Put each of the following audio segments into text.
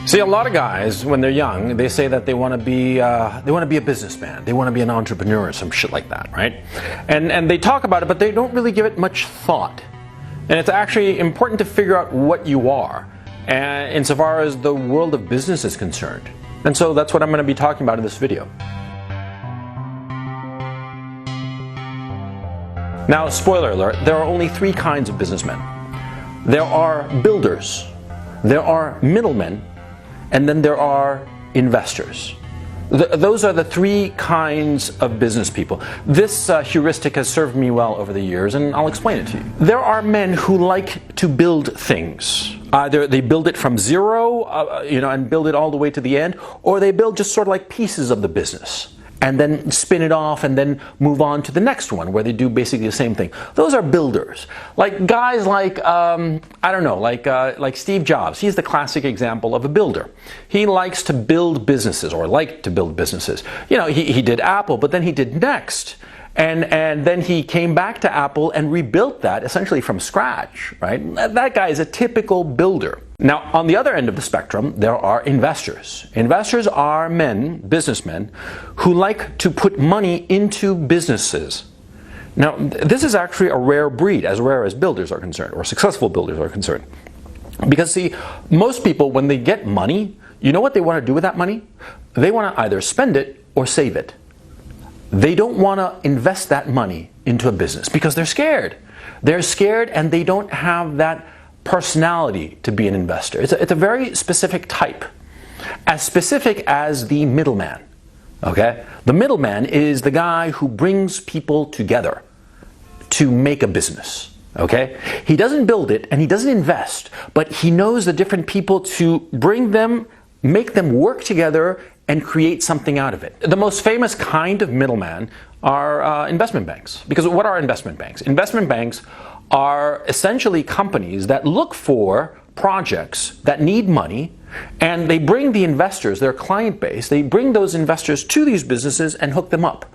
See, a lot of guys, when they're young, they say that they want to be a businessman, they want to be an entrepreneur or some shit like that, right? And they talk about it, but they don't really give it much thought. And it's actually important to figure out what you are, insofar as the world of business is concerned. And so that's what I'm going to be talking about in this video. Now, spoiler alert, there are only three kinds of businessmen. There are builders, there are middlemen, and then there are investors. Those are the three kinds of business people. This heuristic has served me well over the years, and I'll explain it to you. There are men who like to build things. Either they build it from zero, and build it all the way to the end, or they build just sort of like pieces of the business, and then spin it off and then move on to the next one where they do basically the same thing. Those are builders. Like guys like, like Steve Jobs. He's the classic example of a builder. He likes to build businesses, or liked to build businesses. He did Apple, but then he did Next. And then he came back to Apple and rebuilt that essentially from scratch, right? That guy is a typical builder. Now, on the other end of the spectrum, there are investors. Investors are men, businessmen, who like to put money into businesses. Now, this is actually a rare breed, as rare as builders are concerned, or successful builders are concerned. Because see, most people, when they get money, you know what they want to do with that money? They want to either spend it or save it. They don't want to invest that money into a business because they're scared. They're scared and they don't have that personality to be an investor. It's a very specific type. As specific as the middleman. Okay? The middleman is the guy who brings people together to make a business. Okay? He doesn't build it and he doesn't invest, but he knows the different people to bring them, make them work together and create something out of it. The most famous kind of middleman are investment banks. Because what are investment banks? Investment banks are essentially companies that look for projects that need money, and they bring the investors, their client base, they bring those investors to these businesses and hook them up.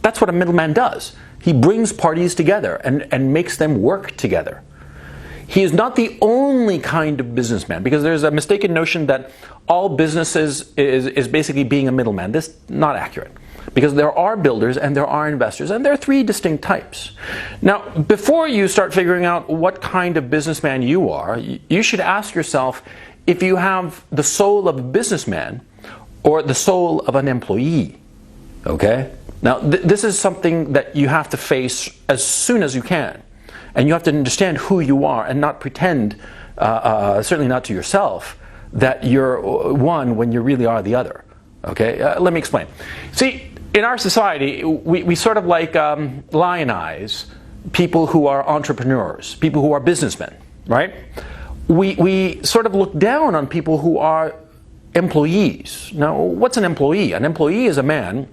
That's what a middleman does. He brings parties together and makes them work together. He is not the only kind of businessman, because there's a mistaken notion that all businesses is basically being a middleman. This is not accurate, because there are builders and there are investors, and there are three distinct types. Now, before you start figuring out what kind of businessman you are, you should ask yourself if you have the soul of a businessman or the soul of an employee. Okay? Now, this is something that you have to face as soon as you can. And you have to understand who you are and not pretend, certainly not to yourself, that you're one when you really are the other. Okay? Let me explain. See, in our society, we sort of like lionize people who are entrepreneurs, people who are businessmen, right? We sort of look down on people who are employees. Now, what's an employee? An employee is a man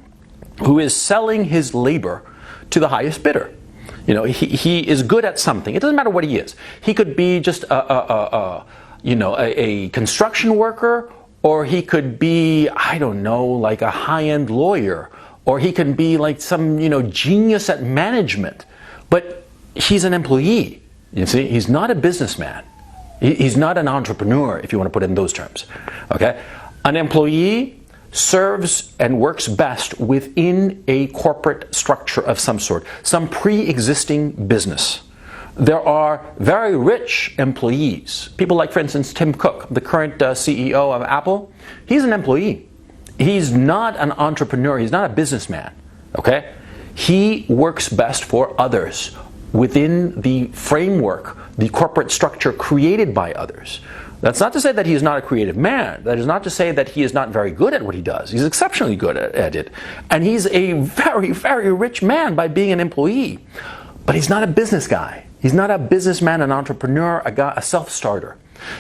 who is selling his labor to the highest bidder. He is good at something. It doesn't matter what he is. He could be just a construction worker, or he could be, like a high-end lawyer, or he can be like some, genius at management. But he's an employee. You see, he's not a businessman. He's not an entrepreneur, if you want to put it in those terms. Okay? An employee serves and works best within a corporate structure of some sort, some pre-existing business. There are very rich employees. People like, for instance, Tim Cook, the current CEO of Apple. He's an employee. He's not an entrepreneur. He's not a businessman. Okay? He works best for others within the framework, the corporate structure created by others. That's not to say that he is not a creative man. That is not to say that he is not very good at what he does. He's exceptionally good at it. And he's a very, very rich man by being an employee. But he's not a business guy. He's not a businessman, an entrepreneur, a self-starter.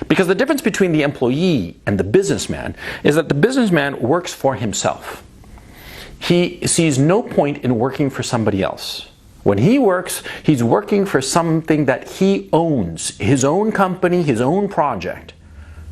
Because the difference between the employee and the businessman is that the businessman works for himself. He sees no point in working for somebody else. When he works, he's working for something that he owns, his own company, his own project.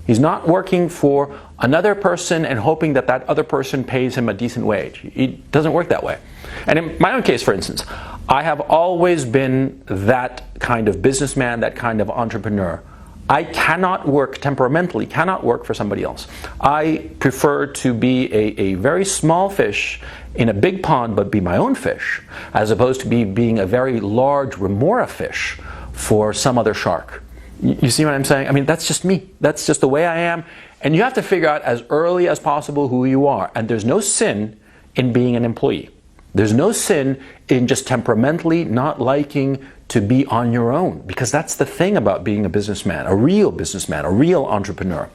He's not working for another person and hoping that that other person pays him a decent wage. It doesn't work that way. And in my own case, for instance, I have always been that kind of businessman, that kind of entrepreneur. I cannot work temperamentally, cannot work for somebody else. I prefer to be a very small fish in a big pond, but be my own fish, as opposed to being a very large remora fish for some other shark. You see what I'm saying? I mean, that's just me. That's just the way I am. And you have to figure out as early as possible who you are. And there's no sin in being an employee. There's no sin in just temperamentally not liking to be on your own, because that's the thing about being a businessman, a real entrepreneur.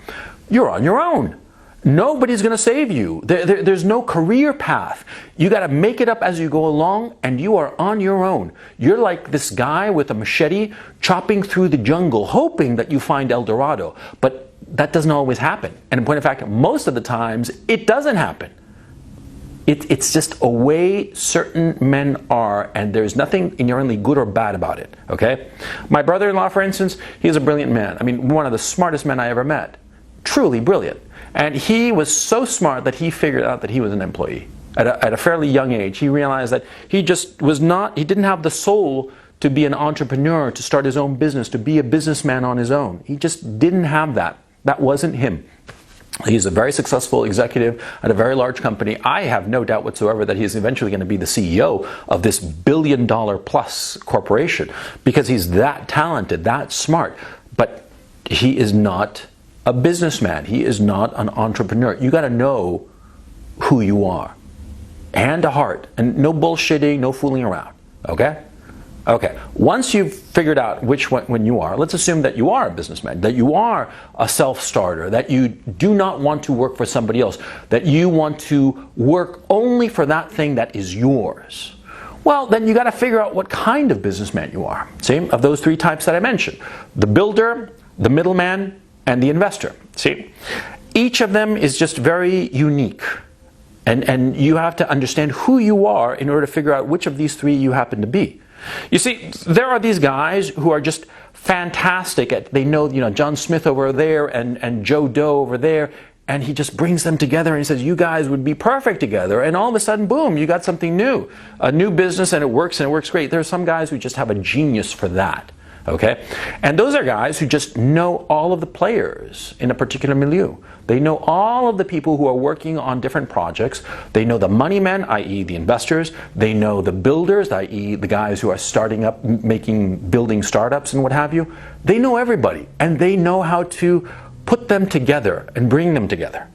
You're on your own. Nobody's going to save you. There's no career path. You got to make it up as you go along, and you are on your own. You're like this guy with a machete chopping through the jungle, hoping that you find El Dorado. But that doesn't always happen. And in point of fact, most of the times, it doesn't happen. It's just a way certain men are, and there's nothing inherently good or bad about it, okay? My brother-in-law, for instance, he's a brilliant man. I mean, one of the smartest men I ever met. Truly brilliant. And he was so smart that he figured out that he was an employee. At a fairly young age, he realized that he didn't have the soul to be an entrepreneur, to start his own business, to be a businessman on his own. He just didn't have that. That wasn't him. He's a very successful executive at a very large company. I have no doubt whatsoever that he's eventually going to be the CEO of this billion-dollar-plus corporation, because he's that talented, that smart. But he is not a businessman. He is not an entrepreneur. You got to know who you are. Hand to heart. And no bullshitting, no fooling around. Okay? Okay, once you've figured out which one you are, let's assume that you are a businessman, that you are a self-starter, that you do not want to work for somebody else, that you want to work only for that thing that is yours. Well, then you got to figure out what kind of businessman you are. See, of those three types that I mentioned: the builder, the middleman, and the investor. See, each of them is just very unique. And you have to understand who you are in order to figure out which of these three you happen to be. You see, there are these guys who are just fantastic at, they know, John Smith over there and Joe Doe over there, and he just brings them together and he says, you guys would be perfect together, and all of a sudden, boom, you got something new, a new business, and it works great. There are some guys who just have a genius for that, okay? And those are guys who just know all of the players in a particular milieu. They know all of the people who are working on different projects. They know the money men, i.e. the investors. They know the builders, i.e. the guys who are starting up, building startups and what have you. They know everybody, and they know how to put them together and bring them together.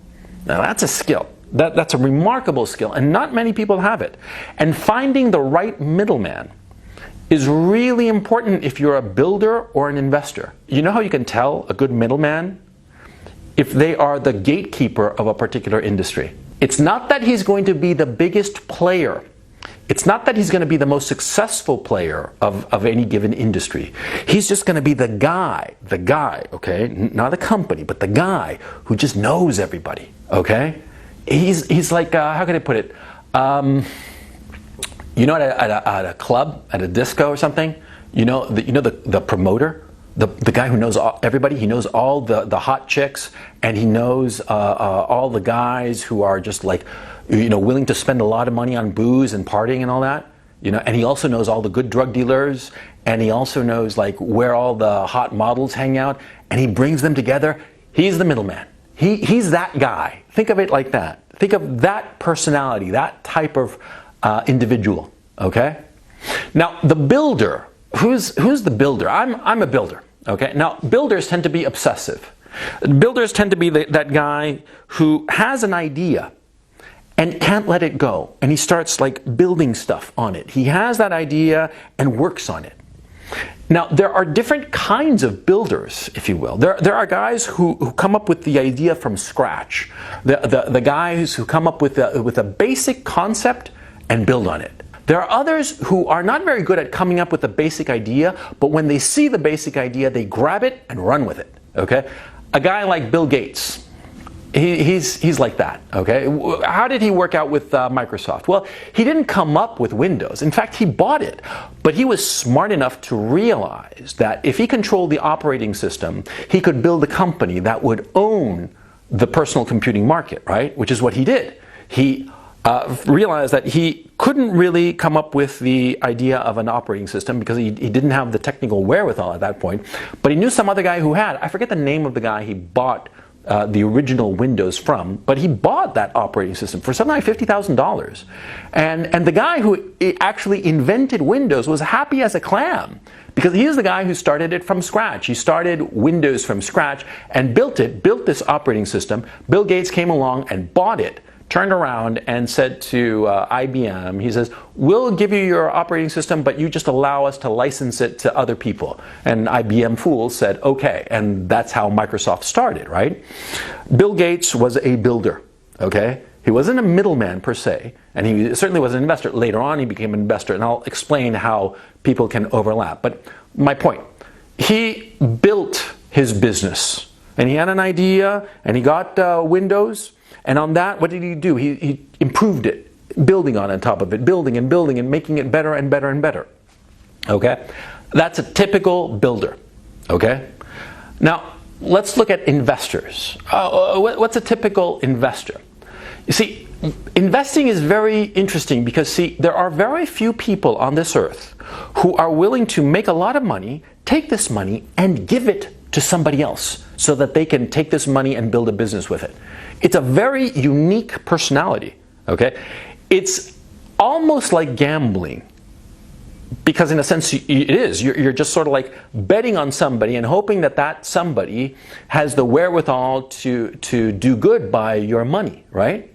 Now that's a skill. That's a remarkable skill, and not many people have it. And finding the right middleman is really important if you're a builder or an investor. You know how you can tell a good middleman? If they are the gatekeeper of a particular industry. It's not that he's going to be the biggest player. It's not that he's going to be the most successful player of any given industry. He's just going to be the guy, okay? Not a company, but the guy who just knows everybody, okay? He's like, how can I put it? At a club, at a disco or something, the promoter? The guy who knows everybody, he knows all the hot chicks, and he knows all the guys who are just like, willing to spend a lot of money on booze and partying and all that, and he also knows all the good drug dealers, and he also knows like where all the hot models hang out, and he brings them together. He's the middleman. He's that guy. Think of it like that. Think of that personality, that type of individual, okay? Now, the builder, who's the builder? I'm a builder. Okay, now builders tend to be obsessive. Builders tend to be that guy who has an idea and can't let it go, and he starts like building stuff on it. He has that idea and works on it. Now, there are different kinds of builders, if you will. There are guys who come up with the idea from scratch. The guys who come up with a basic concept and build on it. There are others who are not very good at coming up with a basic idea, but when they see the basic idea, they grab it and run with it, okay? A guy like Bill Gates, he's like that, okay? How did he work out with Microsoft? Well, he didn't come up with Windows. In fact, he bought it. But he was smart enough to realize that if he controlled the operating system, he could build a company that would own the personal computing market, right? Which is what he did. He realized that he couldn't really come up with the idea of an operating system because he didn't have the technical wherewithal at that point. But he knew some other guy who had. I forget the name of the guy he bought the original Windows from, but he bought that operating system for something like $50,000. And the guy who actually invented Windows was happy as a clam because he's the guy who started it from scratch. He started Windows from scratch and built this operating system. Bill Gates came along and bought it, turned around and said to IBM, he says, we'll give you your operating system, but you just allow us to license it to other people. And IBM fools said, okay. And that's how Microsoft started, right? Bill Gates was a builder, okay? He wasn't a middleman per se, and he certainly was an investor. Later on, he became an investor, and I'll explain how people can overlap. But my point, he built his business, and he had an idea, and he got Windows. And on that, what did he do? He improved it, building on top of it, building and building and making it better and better and better. Okay? That's a typical builder. Okay? Now, let's look at investors. What's a typical investor? You see, investing is very interesting because, see, there are very few people on this earth who are willing to make a lot of money, take this money, and give it to somebody else so that they can take this money and build a business with it. It's a very unique personality, okay? It's almost like gambling because in a sense it is. You're just sort of like betting on somebody and hoping that that somebody has the wherewithal to do good by your money, right?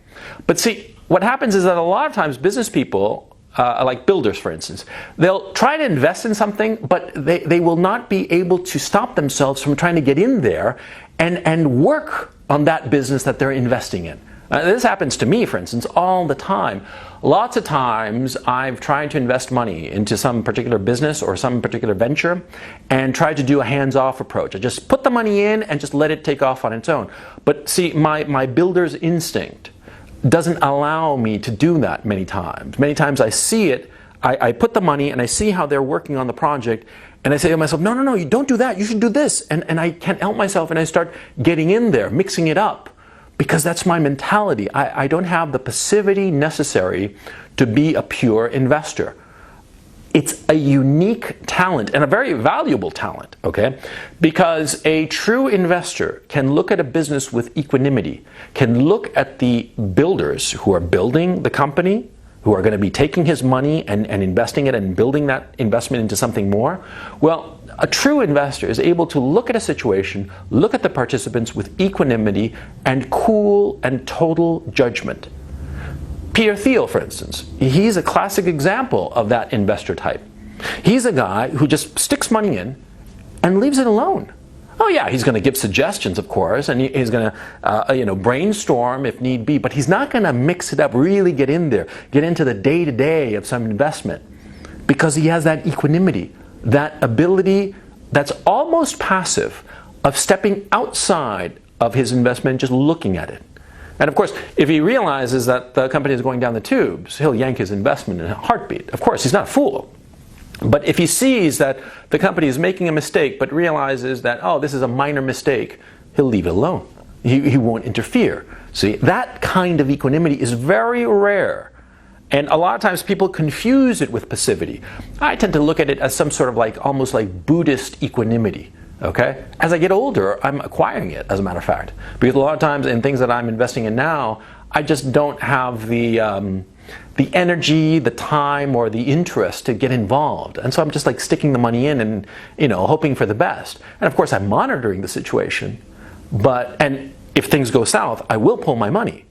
But see, what happens is that a lot of times business people, like builders, for instance, they'll try to invest in something, but they will not be able to stop themselves from trying to get in there and work on that business that they're investing in. This happens to me, for instance, all the time. Lots of times I've tried to invest money into some particular business or some particular venture and tried to do a hands-off approach. I just put the money in and just let it take off on its own. But see, my builder's instinct doesn't allow me to do that many times. Many times I see it, I put the money and I see how they're working on the project and I say to myself, no, you don't do that, you should do this. And I can't help myself and I start getting in there, mixing it up because that's my mentality. I don't have the passivity necessary to be a pure investor. It's a unique talent and a very valuable talent, okay? Because a true investor can look at a business with equanimity, can look at the builders who are building the company, who are going to be taking his money and investing it and building that investment into something more. Well, a true investor is able to look at a situation, look at the participants with equanimity and cool and total judgment. Peter Thiel, for instance, he's a classic example of that investor type. He's a guy who just sticks money in and leaves it alone. Oh yeah, he's going to give suggestions, of course, and he's going to brainstorm if need be, but he's not going to mix it up, really get in there, get into the day-to-day of some investment because he has that equanimity, that ability that's almost passive of stepping outside of his investment, just looking at it. And of course, if he realizes that the company is going down the tubes, he'll yank his investment in a heartbeat. Of course, he's not a fool. But if he sees that the company is making a mistake but realizes that, oh, this is a minor mistake, he'll leave it alone. He won't interfere. See, that kind of equanimity is very rare. And a lot of times people confuse it with passivity. I tend to look at it as some sort of almost like Buddhist equanimity. Okay? As I get older, I'm acquiring it, as a matter of fact. Because a lot of times in things that I'm investing in now, I just don't have the energy, the time, or the interest to get involved. And so I'm just sticking the money in and, hoping for the best. And of course I'm monitoring the situation. And if things go south, I will pull my money.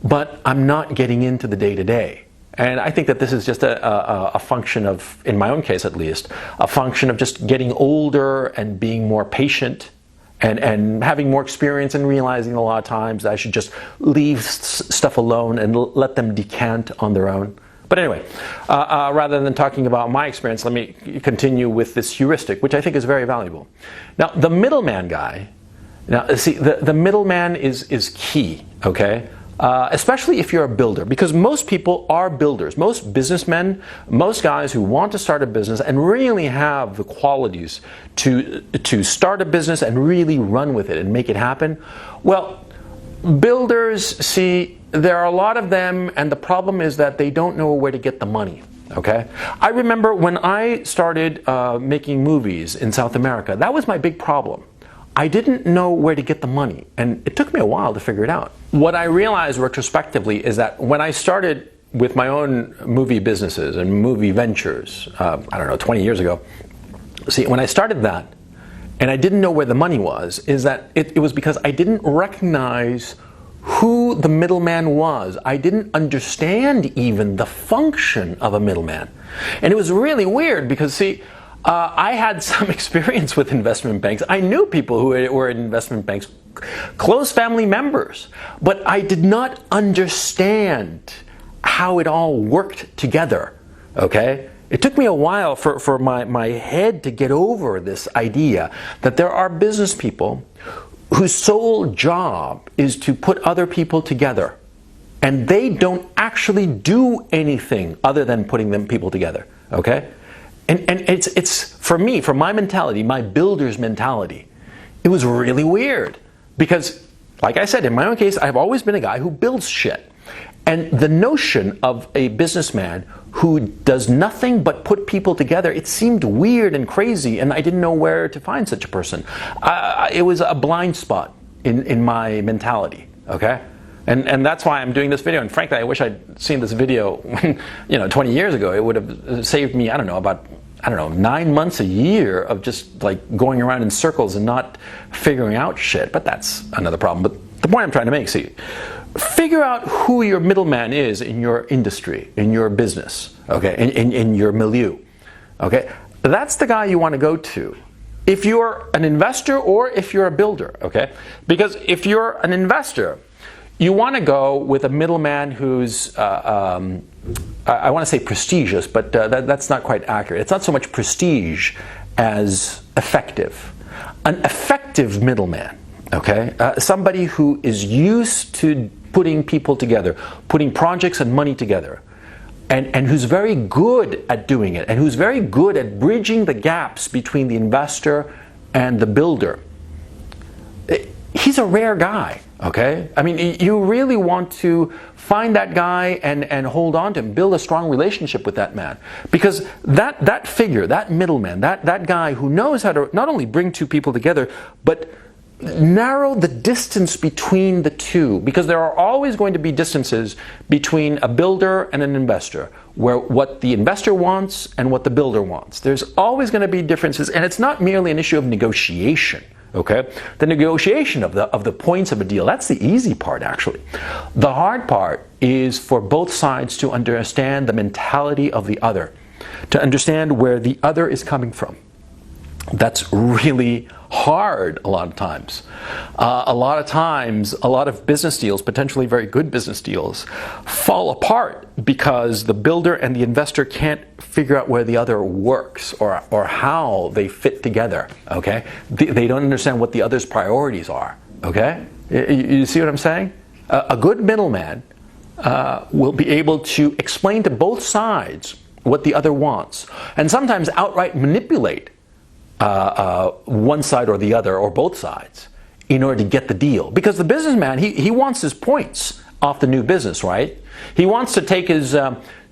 But I'm not getting into the day-to-day. And I think that this is just a function of, in my own case at least, a function of just getting older and being more patient and having more experience and realizing a lot of times that I should just leave stuff alone and let them decant on their own. But anyway, rather than talking about my experience, let me continue with this heuristic, which I think is very valuable. Now, the middleman guy, see, the middleman is key, okay? Especially if you're a builder, because most people are builders. Most businessmen, most guys who want to start a business and really have the qualities to start a business and really run with it and make it happen. Well, builders, see, there are a lot of them, and the problem is that they don't know where to get the money. Okay? I remember when I started making movies in South America, that was my big problem. I didn't know where to get the money, and it took me a while to figure it out. What I realized retrospectively is that when I started with my own movie businesses and movie ventures, I don't know, 20 years ago, see, when I started that, and I didn't know where the money was, is that it was because I didn't recognize who the middleman was. I didn't understand even the function of a middleman. And it was really weird because, see, I had some experience with investment banks. I knew people who were in investment banks, close family members, but I did not understand how it all worked together, okay? It took me a while for my head to get over this idea that there are business people whose sole job is to put other people together, and they don't actually do anything other than putting them people together, okay? And it's for me, for my mentality, my builder's mentality, it was really weird because, like I said, in my own case, I've always been a guy who builds shit. And the notion of a businessman who does nothing but put people together, it seemed weird and crazy, and I didn't know where to find such a person. It was a blind spot in my mentality, okay? And that's why I'm doing this video, and frankly, I wish I'd seen this video 20 years ago. It would have saved me, about 9 months, a year of just like going around in circles and not figuring out shit, but that's another problem. But the point I'm trying to make, see, figure out who your middleman is in your industry, in your business, okay, in your milieu, okay? That's the guy you want to go to if you're an investor or if you're a builder, okay? Because if you're an investor, you want to go with a middleman who's, I want to say prestigious, but that's not quite accurate. It's not so much prestige as effective. An effective middleman, okay? Somebody who is used to putting people together, putting projects and money together, and who's very good at doing it, and who's very good at bridging the gaps between the investor and the builder. He's a rare guy, okay? I mean, you really want to find that guy and hold on to him, build a strong relationship with that man. Because that figure, that middleman, that guy who knows how to not only bring two people together, but narrow the distance between the two, because there are always going to be distances between a builder and an investor, where what the investor wants and what the builder wants. There's always going to be differences, and it's not merely an issue of negotiation, okay? The negotiation of the points of a deal, that's the easy part, actually. The hard part is for both sides to understand the mentality of the other, to understand where the other is coming from. That's really hard a lot of times. A lot of business deals, potentially very good business deals, fall apart because the builder and the investor can't figure out where the other works or how they fit together, okay? They don't understand what the other's priorities are, okay? You see what I'm saying? A good middleman will be able to explain to both sides what the other wants, and sometimes outright manipulate one side or the other, or both sides, in order to get the deal. Because the businessman, he wants his points off the new business, right? He wants to take his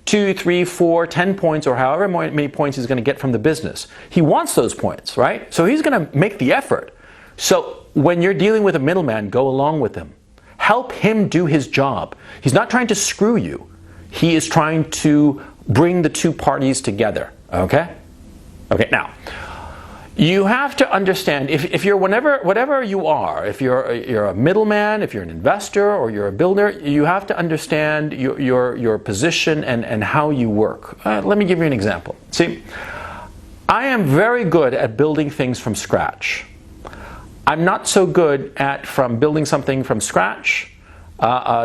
2, 3, 4, 10 points, or however many points he's going to get from the business. He wants those points, right? So he's going to make the effort. So when you're dealing with a middleman, go along with him. Help him do his job. He's not trying to screw you. He is trying to bring the two parties together, okay? Okay, now, you have to understand, if you're whatever you are, if you're a middleman, if you're an investor, or you're a builder, you have to understand your position and how you work. Let me give you an example. See, I am very good at building things from scratch. I'm not so good at building something from scratch,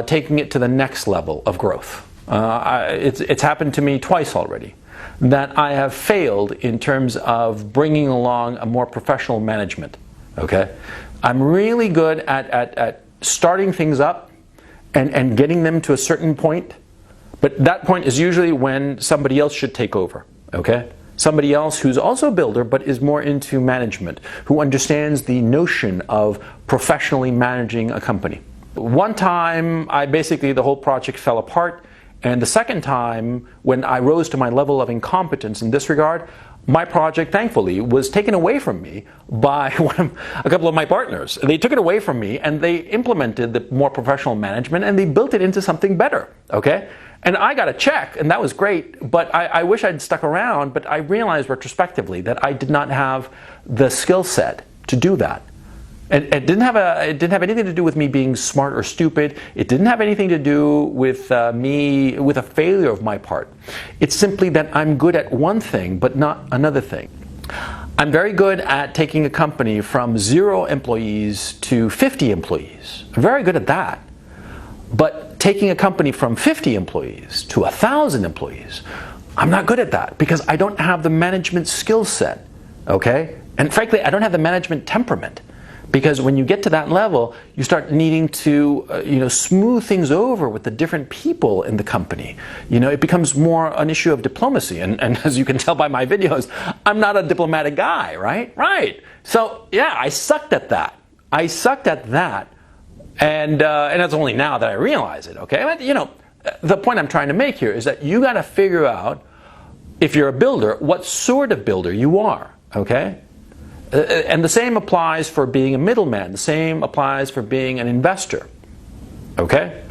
taking it to the next level of growth. It's happened to me twice already that I have failed in terms of bringing along a more professional management, okay? I'm really good at starting things up and getting them to a certain point, but that point is usually when somebody else should take over, okay? Somebody else who's also a builder but is more into management, who understands the notion of professionally managing a company, One time, the whole project fell apart. And the second time, when I rose to my level of incompetence in this regard, my project, thankfully, was taken away from me by a couple of my partners. They took it away from me and they implemented the more professional management and they built it into something better, okay? And I got a check and that was great, but I wish I'd stuck around, but I realized retrospectively that I did not have the skill set to do that. And it didn't have anything to do with me being smart or stupid. It didn't have anything to do with with a failure of my part. It's simply that I'm good at one thing, but not another thing. I'm very good at taking a company from 0 employees to 50 employees. I'm very good at that. But taking a company from 50 employees to 1,000 employees, I'm not good at that because I don't have the management skill set, okay? And frankly, I don't have the management temperament. Because when you get to that level, you start needing to smooth things over with the different people in the company. It becomes more an issue of diplomacy. And as you can tell by my videos, I'm not a diplomatic guy, right? Right. So yeah, I sucked at that. And it's only now that I realize it, okay? But, the point I'm trying to make here is that you got to figure out, if you're a builder, what sort of builder you are, okay? And the same applies for being a middleman. The same applies for being an investor. Okay?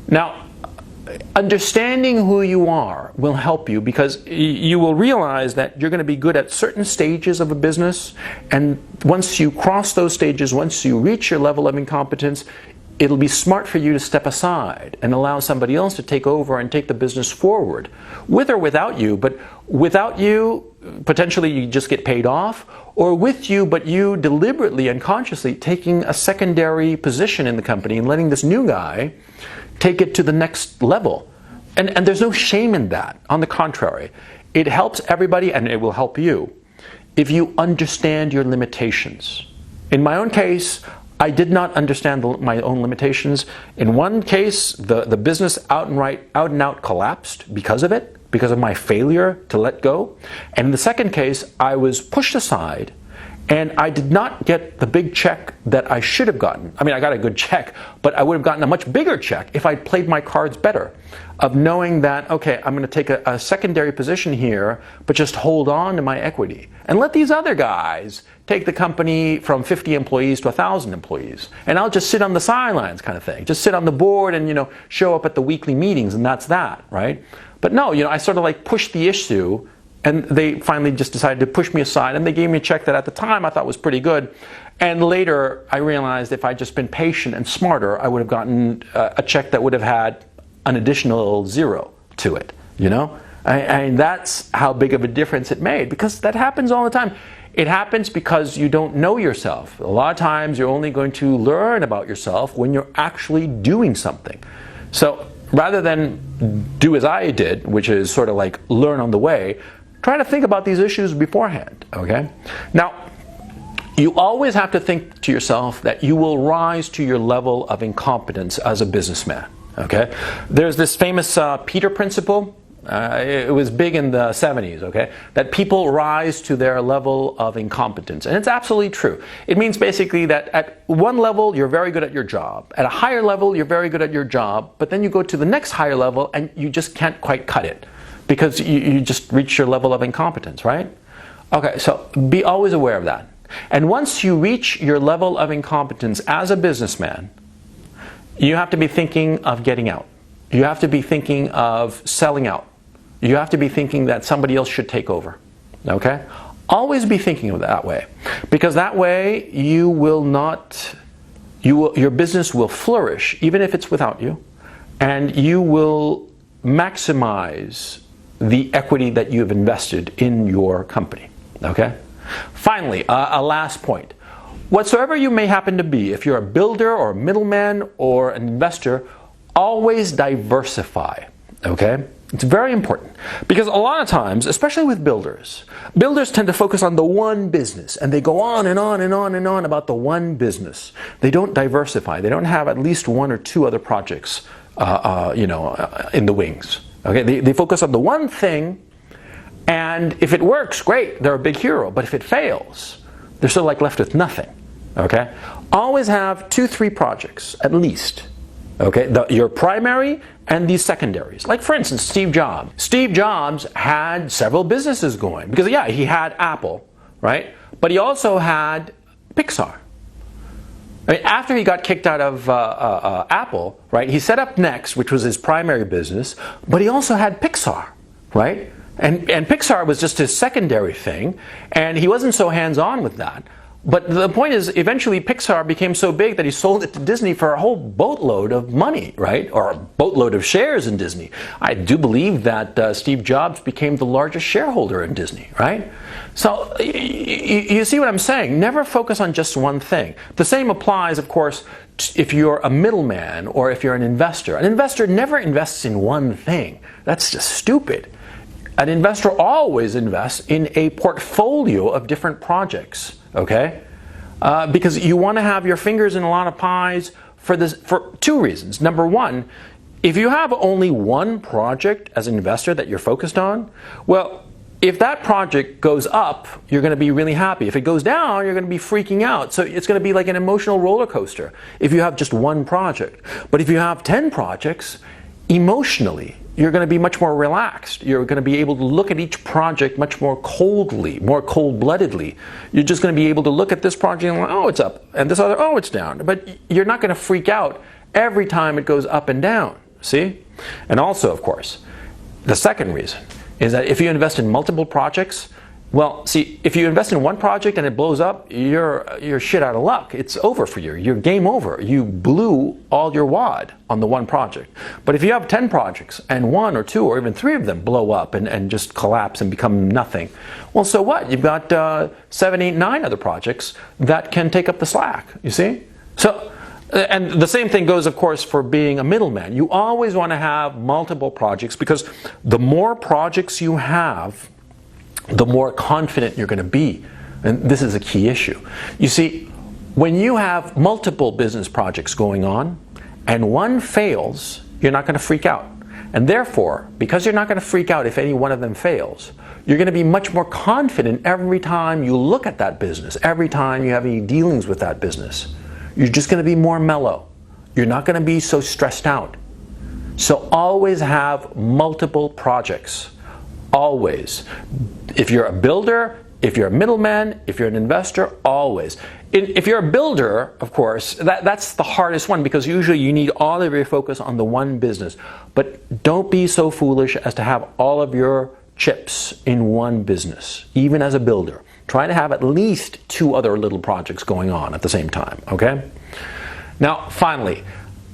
Now, understanding who you are will help you because you will realize that you're going to be good at certain stages of a business. And once you cross those stages, once you reach your level of incompetence, it'll be smart for you to step aside and allow somebody else to take over and take the business forward. With or without you, but without you, potentially you just get paid off, or with you, but you deliberately and consciously taking a secondary position in the company and letting this new guy take it to the next level. And there's no shame in that. On the contrary, it helps everybody and it will help you if you understand your limitations. In my own case, I did not understand my own limitations. In one case, the business out and out collapsed because of it, because of my failure to let go. And in the second case, I was pushed aside and I did not get the big check that I should have gotten. I mean, I got a good check, but I would have gotten a much bigger check if I'd played my cards better, of knowing that, okay, I'm going to take a secondary position here, but just hold on to my equity and let these other guys take the company from 50 employees to 1,000 employees. And I'll just sit on the sidelines kind of thing. Just sit on the board and, show up at the weekly meetings and that's that, right? But no, I sort of like pushed the issue and they finally just decided to push me aside and they gave me a check that at the time I thought was pretty good. And later I realized if I'd just been patient and smarter, I would have gotten a check that would have had an additional 0 to it, And that's how big of a difference it made, because that happens all the time. It happens because you don't know yourself. A lot of times you're only going to learn about yourself when you're actually doing something. So rather than do as I did, which is sort of like learn on the way, try to think about these issues beforehand, okay? Now, you always have to think to yourself that you will rise to your level of incompetence as a businessman, okay? There's this famous Peter principle. It was big in the 70s, okay? That people rise to their level of incompetence. And it's absolutely true. It means basically that at one level, you're very good at your job. At a higher level, you're very good at your job. But then you go to the next higher level and you just can't quite cut it because you just reach your level of incompetence, right? Okay, so be always aware of that. And once you reach your level of incompetence as a businessman, you have to be thinking of getting out. You have to be thinking of selling out. You have to be thinking that somebody else should take over, okay? Always be thinking of it that way, because that way your business will flourish, even if it's without you, and you will maximize the equity that you've invested in your company, okay? Finally, a last point. Whatsoever you may happen to be, if you're a builder or a middleman or an investor, always diversify, okay? It's very important because a lot of times, especially with builders tend to focus on the one business and they go on and on and on and on about the one business. They don't diversify. They don't have at least 1 or 2 other projects, in the wings. Okay, they focus on the one thing, and if it works, great, they're a big hero. But if it fails, they're sort of like left with nothing. Okay, Always have 2-3 projects at least. Okay, your primary and these secondaries. Like for instance, Steve Jobs. Steve Jobs had several businesses going because yeah, he had Apple, right? But he also had Pixar. I mean, after he got kicked out of Apple, right? He set up Next, which was his primary business, but he also had Pixar, right? And Pixar was just his secondary thing, and he wasn't so hands-on with that. But the point is, eventually Pixar became so big that he sold it to Disney for a whole boatload of money, right? Or a boatload of shares in Disney. I do believe that Steve Jobs became the largest shareholder in Disney, right? So you see what I'm saying? Never focus on just one thing. The same applies, of course, if you're a middleman or if you're an investor. An investor never invests in one thing. That's just stupid. An investor always invests in a portfolio of different projects, okay? Because you want to have your fingers in a lot of pies for 2 reasons. Number one, if you have only one project as an investor that you're focused on, well, if that project goes up, you're going to be really happy. If it goes down, you're going to be freaking out. So it's going to be like an emotional roller coaster if you have just one project. But if you have 10 projects, emotionally, you're going to be much more relaxed. You're going to be able to look at each project much more coldly, more cold-bloodedly. You're just going to be able to look at this project and, oh, it's up, and this other, oh, it's down. But you're not going to freak out every time it goes up and down, see? And also, of course, the second reason is that if you invest in multiple projects, well, see, if you invest in one project and it blows up, you're shit out of luck. It's over for you. You're game over. You blew all your wad on the one project. But if you have 10 projects and 1 or 2 or even 3 of them blow up and just collapse and become nothing, well, so what? You've got 7, 8, 9 other projects that can take up the slack, you see? So, and the same thing goes, of course, for being a middleman. You always want to have multiple projects because the more projects you have, the more confident you're going to be. And this is a key issue. You see, when you have multiple business projects going on and one fails, you're not going to freak out. And therefore, because you're not going to freak out if any one of them fails, you're going to be much more confident every time you look at that business, every time you have any dealings with that business. You're just going to be more mellow. You're not going to be so stressed out. So always have multiple projects. Always. If you're a builder, if you're a middleman, if you're an investor, always. If you're a builder, of course, that's the hardest one because usually you need all of your focus on the one business. But don't be so foolish as to have all of your chips in one business, even as a builder. Try to have at least 2 other little projects going on at the same time, okay? Now, finally,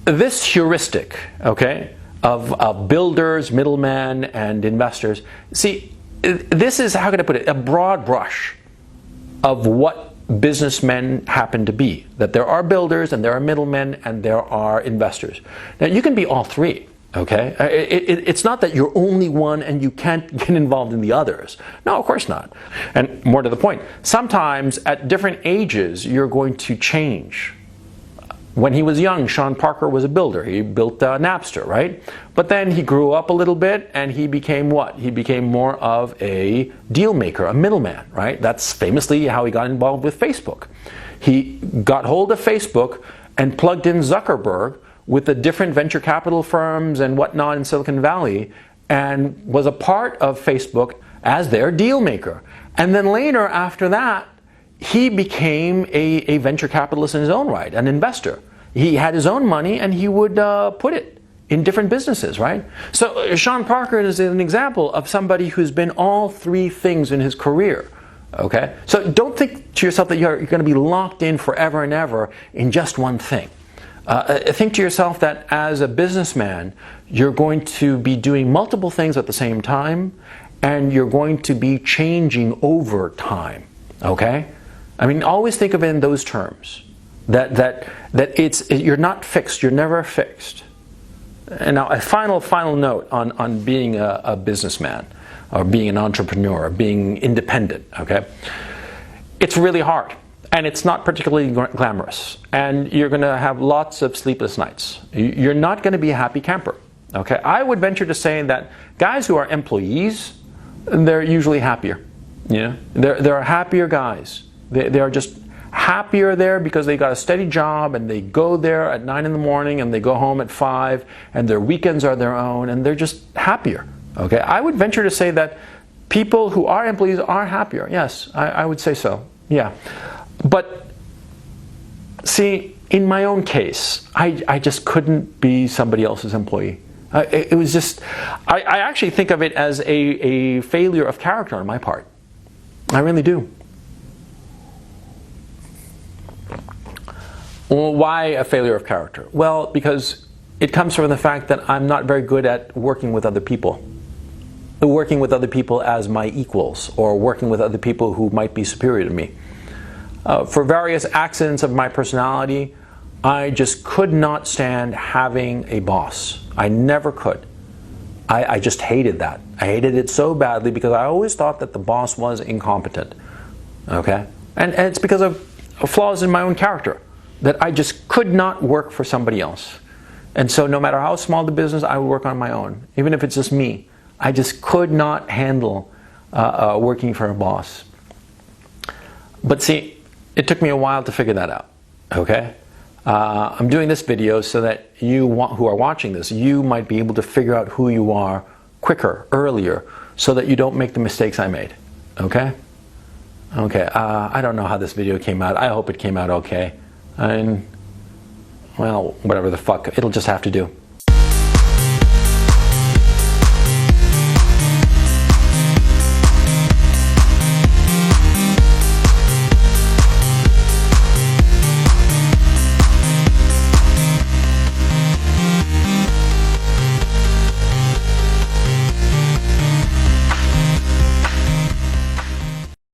this heuristic, okay, of builders, middlemen, and investors. See, this is, how can I put it, a broad brush of what businessmen happen to be. That there are builders, and there are middlemen, and there are investors. Now, you can be all 3, okay? It's not that you're only one and you can't get involved in the others. No, of course not. And more to the point, sometimes at different ages, you're going to change. When he was young, Sean Parker was a builder. He built Napster, right? But then he grew up a little bit and he became what? He became more of a deal maker, a middleman, right? That's famously how he got involved with Facebook. He got hold of Facebook and plugged in Zuckerberg with the different venture capital firms and whatnot in Silicon Valley and was a part of Facebook as their deal maker. And then later, after that, he became a venture capitalist in his own right, an investor. He had his own money and he would put it in different businesses, right? So Sean Parker is an example of somebody who's been all 3 things in his career, okay? So don't think to yourself that you're going to be locked in forever and ever in just one thing. Think to yourself that as a businessman, you're going to be doing multiple things at the same time and you're going to be changing over time, okay? I mean, always think of it in those terms. That you're not fixed. You're never fixed. And now a final note on being a businessman, or being an entrepreneur, or being independent. Okay, it's really hard, and it's not particularly glamorous, and you're going to have lots of sleepless nights. You're not going to be a happy camper. Okay, I would venture to say that guys who are employees, they're usually happier. You know, they're happier guys. They are just happier there because they got a steady job and they go there at 9 in the morning and they go home at 5 and their weekends are their own and they're just happier. Okay, I would venture to say that people who are employees are happier. Yes, I would say so. Yeah. But see, in my own case, I just couldn't be somebody else's employee. It was just, I actually think of it as a failure of character on my part. I really do. Well, why a failure of character? Well, because it comes from the fact that I'm not very good at working with other people. Working with other people as my equals, or working with other people who might be superior to me. For various accidents of my personality, I just could not stand having a boss. I never could. I just hated that. I hated it so badly because I always thought that the boss was incompetent. Okay? And it's because of flaws in my own character that I just could not work for somebody else. And so no matter how small the business, I would work on my own, even if it's just me. I just could not handle working for a boss. But see, it took me a while to figure that out, okay? I'm doing this video so that you who are watching this, you might be able to figure out who you are quicker, earlier, so that you don't make the mistakes I made, okay? Okay, I don't know how this video came out. I hope it came out okay. And, well, whatever the fuck, it'll just have to do.